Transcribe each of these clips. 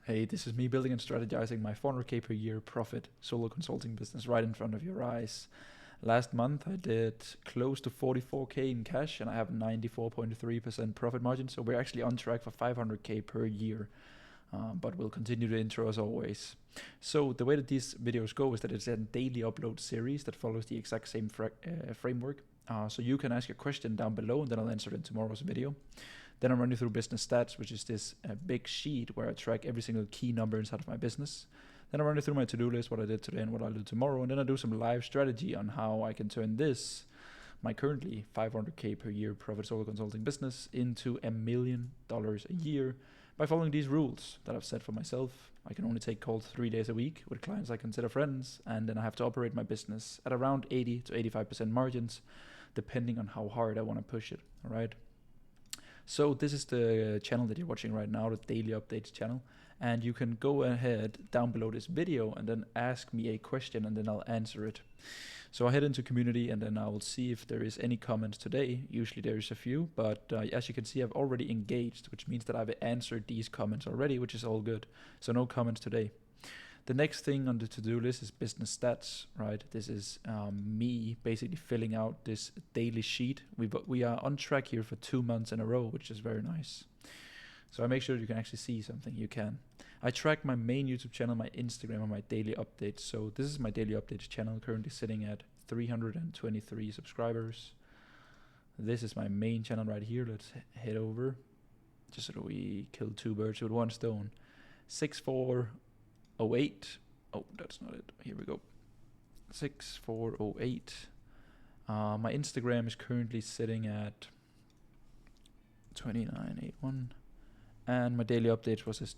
Hey, this is me building and strategizing my 400k per year profit solo consulting business right in front of your eyes. Last month I did close to 44k in cash and I have 94.3% profit margin. So we're actually on track for 500k per year. But we'll continue the intro as always. So the way that these videos go is that it's a daily upload series that follows the exact same framework. So you can ask a question down below and then I'll answer it in tomorrow's video. Then I'm running through business stats, which is this big sheet where I track every single key number inside of my business. Then I'm running through my to-do list, what I did today and what I'll do tomorrow. And then I do some live strategy on how I can turn this, my currently 500k per year profit solo consulting business, into $1 million a year by following these rules that I've set for myself. I can only take calls 3 days a week with clients I consider friends, and then I have to operate my business at around 80 to 85% margins, depending on how hard I want to push it, all right? So this is the channel that you're watching right now, the Daily Updates channel, and you can go ahead down below this video and then ask me a question and then I'll answer it. So I head into community and then I will see if there is any comments today. Usually there is a few, but as you can see, I've already engaged, which means that I've answered these comments already, which is all good. So no comments today. The next thing on the to-do list is business stats, right? This is me basically filling out this daily sheet. We are on track here for 2 months in a row, which is very nice. So I make sure you can actually see something. You can. I track my main YouTube channel, my Instagram, and my daily updates. So this is my daily updates channel, currently sitting at 323 subscribers. This is my main channel right here. Let's head over, just so that we kill 2 birds with 1 stone. 6408. Oh, that's not it. Here we go. 6408. My Instagram is currently sitting at 2981. And my daily updates was this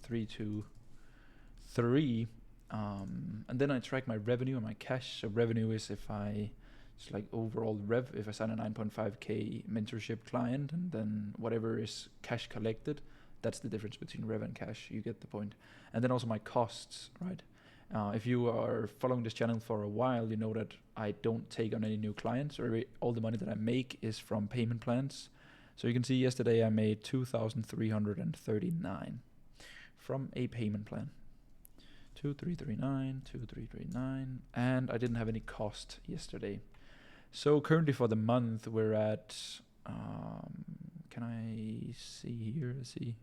323. And then I track my revenue and my cash. So revenue is if I sign a 9.5k mentorship client, and then whatever is cash collected, that's the difference between rev and cash. You get the point. And then also my costs, right? If you are following this channel for a while, you know that I don't take on any new clients, or all the money that I make is from payment plans. So you can see yesterday I made 2,339 from a payment plan. 2339, and I didn't have any cost yesterday. So currently for the month we're at, can I see here? Let's see.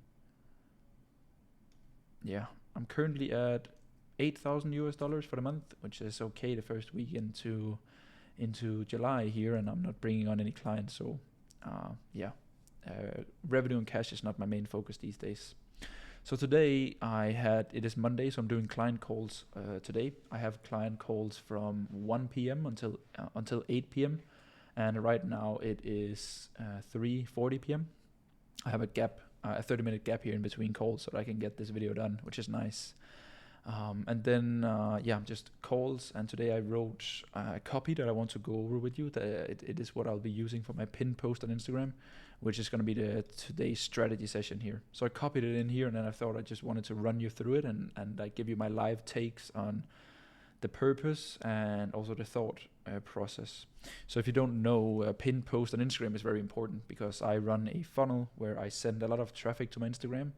Yeah, I'm currently at $8,000 for the month, which is okay the first week into July here, and I'm not bringing on any clients. So revenue and cash is not my main focus these days. So today it is Monday, so I'm doing client calls today. I have client calls from 1 p.m. until 8 p.m. And right now it is 3:40 p.m. I have a 30-minute gap here in between calls so that I can get this video done, which is nice. And then just calls. And today I wrote a copy that I want to go over with you. It is what I'll be using for my pin post on Instagram, which is going to be today's strategy session here. So I copied it in here, and then I thought I just wanted to run you through it and I give you my live takes on the purpose and also the thought process. So if you don't know, a pin post on Instagram is very important because I run a funnel where I send a lot of traffic to my Instagram,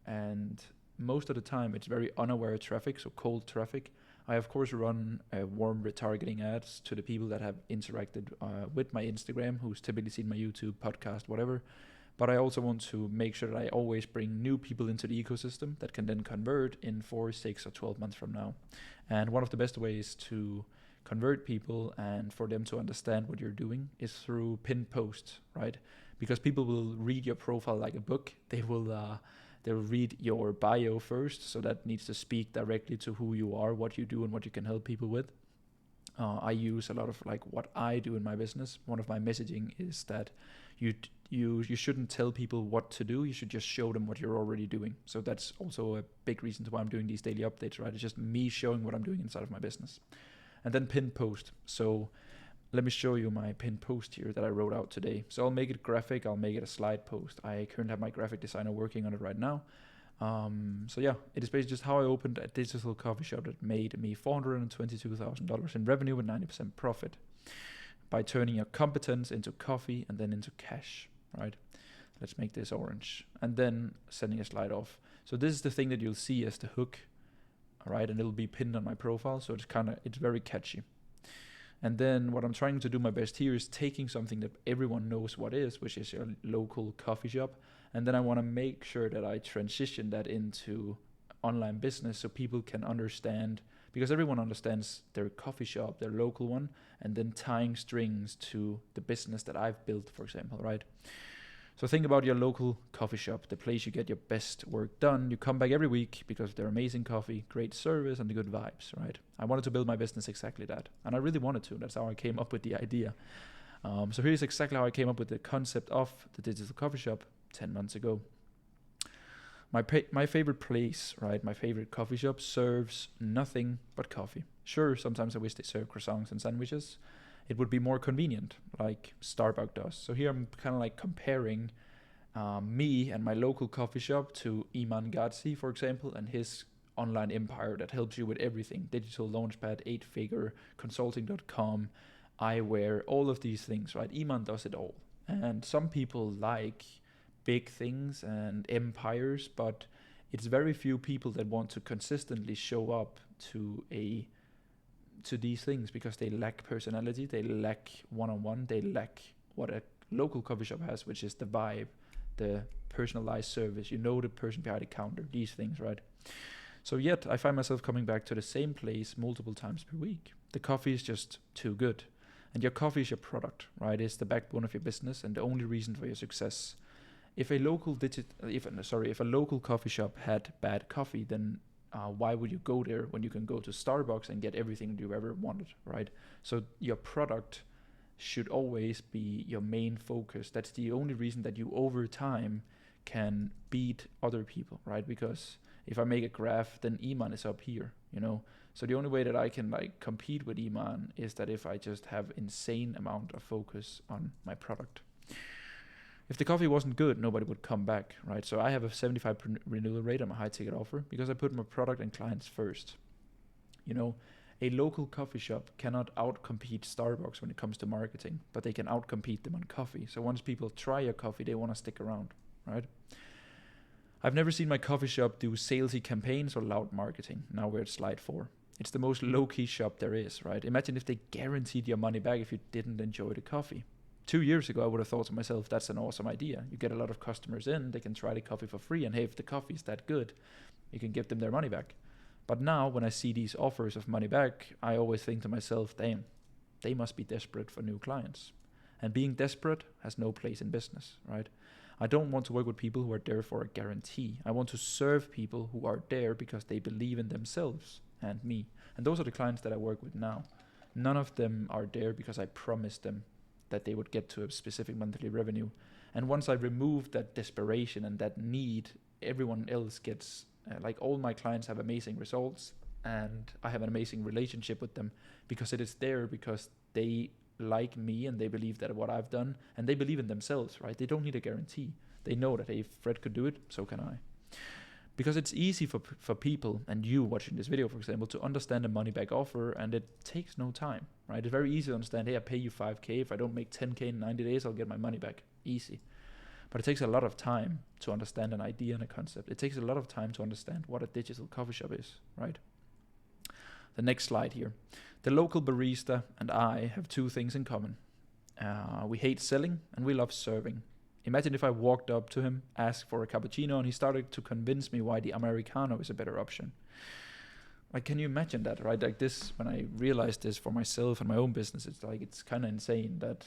and most of the time it's very unaware traffic, so cold traffic. I of course run warm retargeting ads to the people that have interacted with my Instagram, who's typically seen my YouTube, podcast, whatever. But I also want to make sure that I always bring new people into the ecosystem that can then convert in 4, 6, or 12 months from now. And one of the best ways to convert people and for them to understand what you're doing is through pinned posts, right? Because people will read your profile like a book. They'll read your bio first, so that needs to speak directly to who you are, what you do, and what you can help people with. I use a lot of like what I do in my business. One of my messaging is that you shouldn't tell people what to do. You should just show them what you're already doing. So that's also a big reason why I'm doing these daily updates, right? It's just me showing what I'm doing inside of my business. And then pin post. So let me show you my pin post here that I wrote out today. So I'll make it graphic. I'll make it a slide post. I currently have my graphic designer working on it right now. So yeah, it is basically just how I opened a digital coffee shop that made me $422,000 in revenue with 90% profit by turning your competence into coffee and then into cash, right? Let's make this orange. And then sending a slide off. So this is the thing that you'll see as the hook, all right, and it'll be pinned on my profile. So it's very catchy. And then what I'm trying to do my best here is taking something that everyone knows what is, which is your local coffee shop. And then I want to make sure that I transition that into online business so people can understand, because everyone understands their coffee shop, their local one, and then tying strings to the business that I've built, for example, right? So think about your local coffee shop, the place you get your best work done. You come back every week because of their amazing coffee, great service, and the good vibes, right? I wanted to build my business exactly that. And I really wanted to. That's how I came up with the idea. So here's exactly how I came up with the concept of the digital coffee shop 10 months ago. My favorite place, right, my favorite coffee shop serves nothing but coffee. Sure, sometimes I wish they serve croissants and sandwiches. It would be more convenient, like Starbucks does. So here I'm kind of like comparing me and my local coffee shop to Iman Ghazi, for example, and his online empire that helps you with everything. Digital Launchpad, 8-figure, consulting.com, eyewear, all of these things, right? Iman does it all. And some people like big things and empires, but it's very few people that want to consistently show up to these things because they lack personality, they lack one-on-one, they lack what a local coffee shop has, which is the vibe, the personalized service, the person behind the counter, these things, right? So yet I find myself coming back to the same place multiple times per week. The coffee is just too good. And your coffee is your product, right? It's the backbone of your business and the only reason for your success. If a local coffee shop had bad coffee, then why would you go there when you can go to Starbucks and get everything you ever wanted, right? So your product should always be your main focus. That's the only reason that you over time can beat other people, right? Because if I make a graph, then Iman is up here, So the only way that I can compete with Iman is that if I just have insane amount of focus on my product. If the coffee wasn't good, nobody would come back, right? So I have a 75% renewal rate on my high ticket offer because I put my product and clients first. A local coffee shop cannot outcompete Starbucks when it comes to marketing, but they can outcompete them on coffee. So once people try your coffee, they want to stick around, right? I've never seen my coffee shop do salesy campaigns or loud marketing. Now we're at slide 4. It's the most low-key shop there is, right? Imagine if they guaranteed your money back if you didn't enjoy the coffee. 2 years ago, I would have thought to myself, that's an awesome idea. You get a lot of customers in, they can try the coffee for free, and hey, if the coffee is that good, you can give them their money back. But now, when I see these offers of money back, I always think to myself, damn, they must be desperate for new clients. And being desperate has no place in business, right? I don't want to work with people who are there for a guarantee. I want to serve people who are there because they believe in themselves and me. And those are the clients that I work with now. None of them are there because I promised them that they would get to a specific monthly revenue. And once I remove that desperation and that need, everyone else gets, all my clients have amazing results and I have an amazing relationship with them because it is there because they like me and they believe that what I've done and they believe in themselves, right? They don't need a guarantee. They know that if Fred could do it, so can I. Because it's easy for people, and you watching this video, for example, to understand a money back offer, and it takes no time, right? It's very easy to understand, hey, I pay you 5K. If I don't make 10K in 90 days, I'll get my money back. Easy. But it takes a lot of time to understand an idea and a concept. It takes a lot of time to understand what a digital coffee shop is, right? The next slide here. The local barista and I have 2 things in common. We hate selling and we love serving. Imagine if I walked up to him, asked for a cappuccino, and he started to convince me why the Americano is a better option. Can you imagine that, right? This, when I realized this for myself and my own business, it's kind of insane that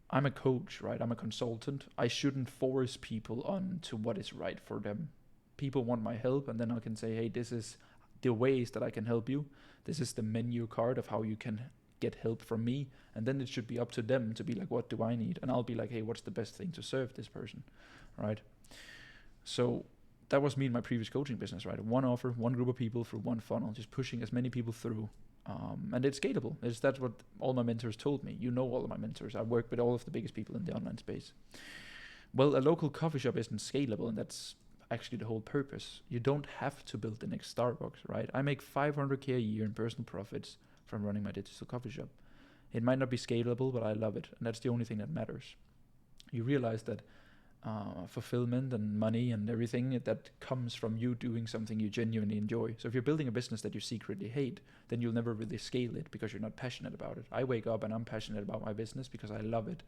I'm a coach, right? I'm a consultant. I shouldn't force people on to what is right for them. People want my help, and then I can say, hey, this is the ways that I can help you. This is the menu card of how you can get help from me, and then it should be up to them to be like, what do I need? And I'll be like, hey, what's the best thing to serve this person, right? So that was me in my previous coaching business, right? One offer, one group of people through one funnel, just pushing as many people through. And it's scalable. That's what all my mentors told me. All of my mentors. I work with all of the biggest people in the online space. Well, a local coffee shop isn't scalable, and that's actually the whole purpose. You don't have to build the next Starbucks, right? I make $500K a year in personal profits from running my digital coffee shop. It might not be scalable, but I love it, and that's the only thing that matters. You realize that fulfillment and money and everything that comes from you doing something you genuinely enjoy. So if you're building a business that you secretly hate, then you'll never really scale it because you're not passionate about it. I wake up and I'm passionate about my business because I love it.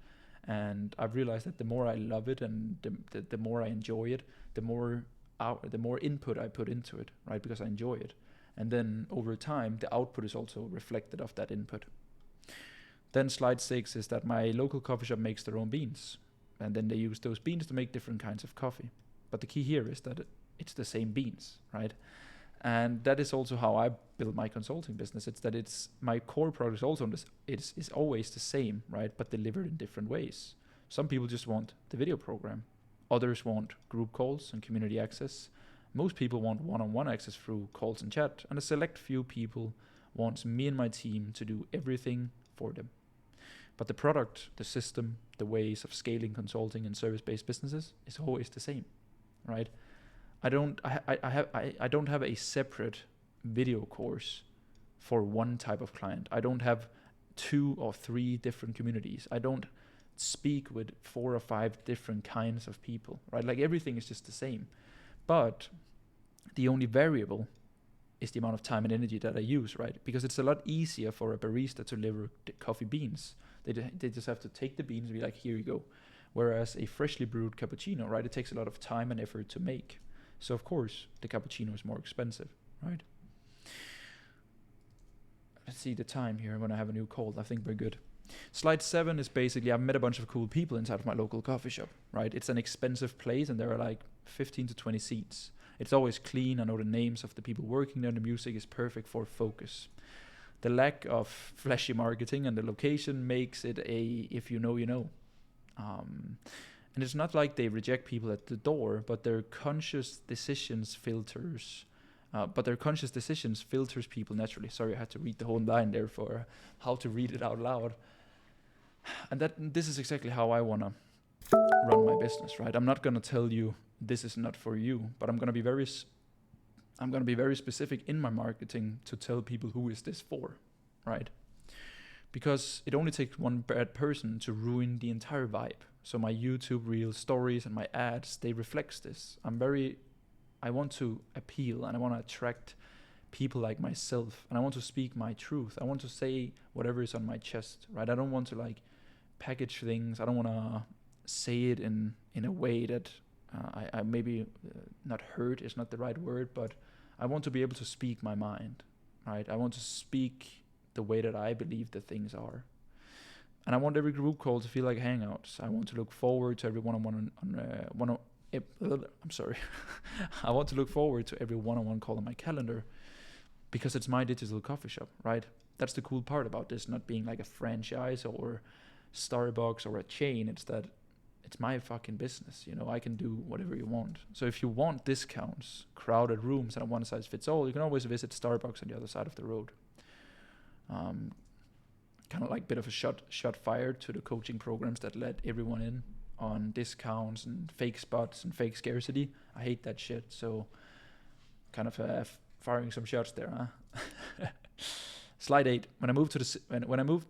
And I've realized that the more I love it and the more I enjoy it, the more input I put into it, right? Because I enjoy it. And then over time, the output is also reflected of that input. Then slide 6 is that my local coffee shop makes their own beans. And then they use those beans to make different kinds of coffee. But the key here is that it's the same beans, right? And that is also how I build my consulting business. It's that my core product is also is always the same, right? But delivered in different ways. Some people just want the video program. Others want group calls and community access. Most people want one-on-one access through calls and chat. And a select few people wants me and my team to do everything for them. But the product, the system, the ways of scaling consulting and service-based businesses is always the same, right? I don't have a separate video course for one type of client. I don't have 2 or 3 different communities. I don't speak with 4 or 5 different kinds of people, right? Like everything is just the same. But the only variable is the amount of time and energy that I use, right? Because it's a lot easier for a barista to deliver the coffee beans. They just have to take the beans and be like, here you go. Whereas a freshly brewed cappuccino, right, it takes a lot of time and effort to make. So of course, the cappuccino is more expensive, right? Let's see the time here when I have a new call. I think we're good. Slide 7 is basically, I've met a bunch of cool people inside of my local coffee shop, right? It's an expensive place and there are like 15 to 20 seats. It's always clean. I know the names of the people working there. The music is perfect for focus. The lack of flashy marketing and the location makes it if you know, you know. And it's not like they reject people at the door, but their conscious decisions filters people naturally. Sorry, I had to read the whole line there for how to read it out loud. And this is exactly how I want to run my business, right? I'm not going to tell you this is not for you, but I'm going to be very specific in my marketing to tell people who is this for, right? Because it only takes one bad person to ruin the entire vibe. So my YouTube Reels, stories, and my ads, they reflect this. I want to appeal and I want to attract people like myself, and I want to speak my truth. I want to say whatever is on my chest, right? I don't want to like package things. I don't want to say it in a way that I maybe not hurt is not the right word, but I want to be able to speak my mind, right? I want to speak the way that I believe that things are. And I want every group call to feel like hangouts. I want to look forward to every one-on-one I want to look forward to every one-on-one call on my calendar because it's my digital coffee shop, right? That's the cool part about this, not being like a franchise or Starbucks or a chain. It's that it's my fucking business, you know. I can do whatever you want. So if you want discounts, crowded rooms, and a one-size-fits-all, you can always visit Starbucks on the other side of the road. Kind of like a bit of a shot fired to the coaching programs that let everyone in on discounts and fake spots and fake scarcity. I hate that shit. So kind of firing some shots there, huh? Slide 8. When I moved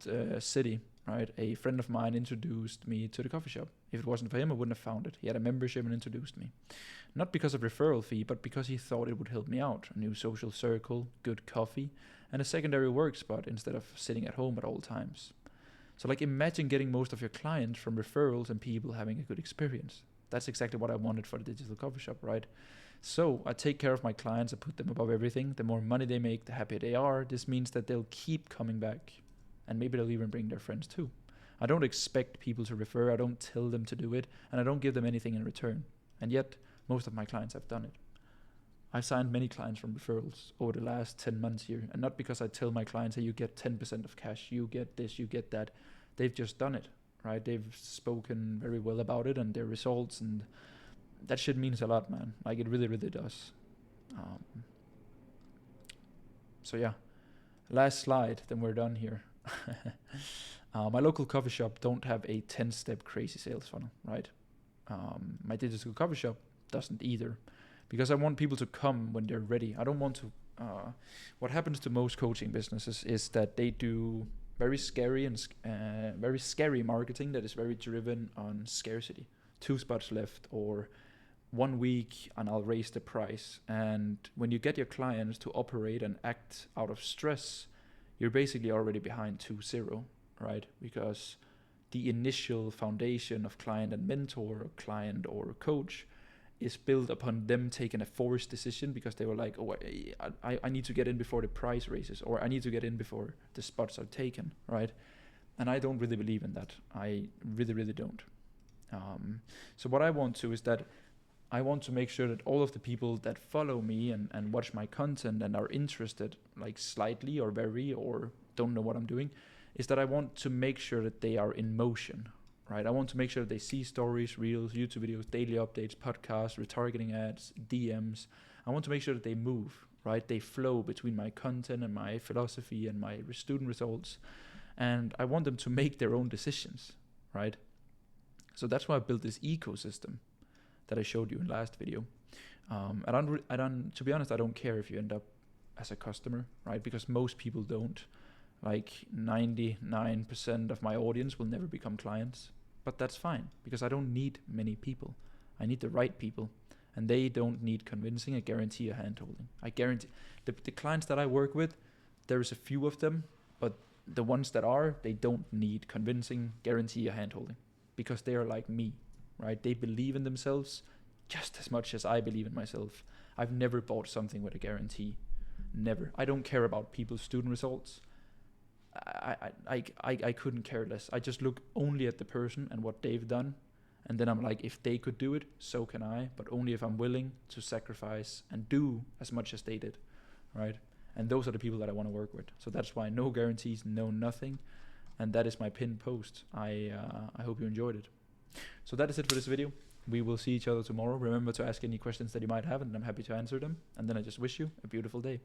to city, right, a friend of mine introduced me to the coffee shop. If it wasn't for him, I wouldn't have found it. He had a membership and introduced me. Not because of referral fee, but because he thought it would help me out. A new social circle, good coffee, and a secondary work spot instead of sitting at home at all times. So like imagine getting most of your clients from referrals and people having a good experience. That's exactly what I wanted for the digital coffee shop, right? So I take care of my clients, I put them above everything. The more money they make, the happier they are. This means that they'll keep coming back, and maybe they'll even bring their friends too. I don't expect people to refer, I don't tell them to do it, and I don't give them anything in return. And yet, most of my clients have done it. I've signed many clients from referrals over the last 10 months here, and not because I tell my clients, hey, you get 10% of cash, you get this, you get that. They've just done it, right? They've spoken very well about it and their results, and that shit means a lot, man. Like, it really, really does. So yeah, last slide, then we're done here. My local coffee shop don't have a 10-step crazy sales funnel, right? My digital coffee shop doesn't either, because I want people to come when they're ready. I don't want to. What happens to most coaching businesses is that they do very scary marketing that is very driven on scarcity. 2 spots left, or 1 week and I'll raise the price. And when you get your clients to operate and act out of stress, you're basically already behind 2-0, right? Because the initial foundation of client and mentor, or client or coach, is built upon them taking a forced decision because they were like, oh, I need to get in before the price raises, or I need to get in before the spots are taken, right? And I don't really believe in that. I really, really don't. So what I want to is that I want to make sure that all of the people that follow me and watch my content and are interested, like slightly or very, or don't know what I'm doing, is that I want to make sure that they are in motion, right? I want to make sure that they see stories, reels, YouTube videos, daily updates, podcasts, retargeting ads, DMs. I want to make sure that they move, right? They flow between my content and my philosophy and my student results. And I want them to make their own decisions, right? So that's why I built this ecosystem that I showed you in last video. To be honest, I don't care if you end up as a customer, right? Because most people don't. Like 99% of my audience will never become clients, but that's fine because I don't need many people. I need the right people, and they don't need convincing. I guarantee a hand-holding. I guarantee the clients that I work with, there's a few of them, but the ones that are, they don't need convincing, guarantee a hand-holding, because they are like me, right? They believe in themselves just as much as I believe in myself. I've never bought something with a guarantee. Never. I don't care about people's student results. I couldn't care less. I just look only at the person and what they've done, and then I'm like, if they could do it, so can I, but only if I'm willing to sacrifice and do as much as they did, right? And those are the people that I want to work with. So that's why no guarantees, no nothing, and that is my pinned post. I hope you enjoyed it. So that is it for this video. We will see each other tomorrow. Remember to ask any questions that you might have, and I'm happy to answer them. And then I just wish you a beautiful day.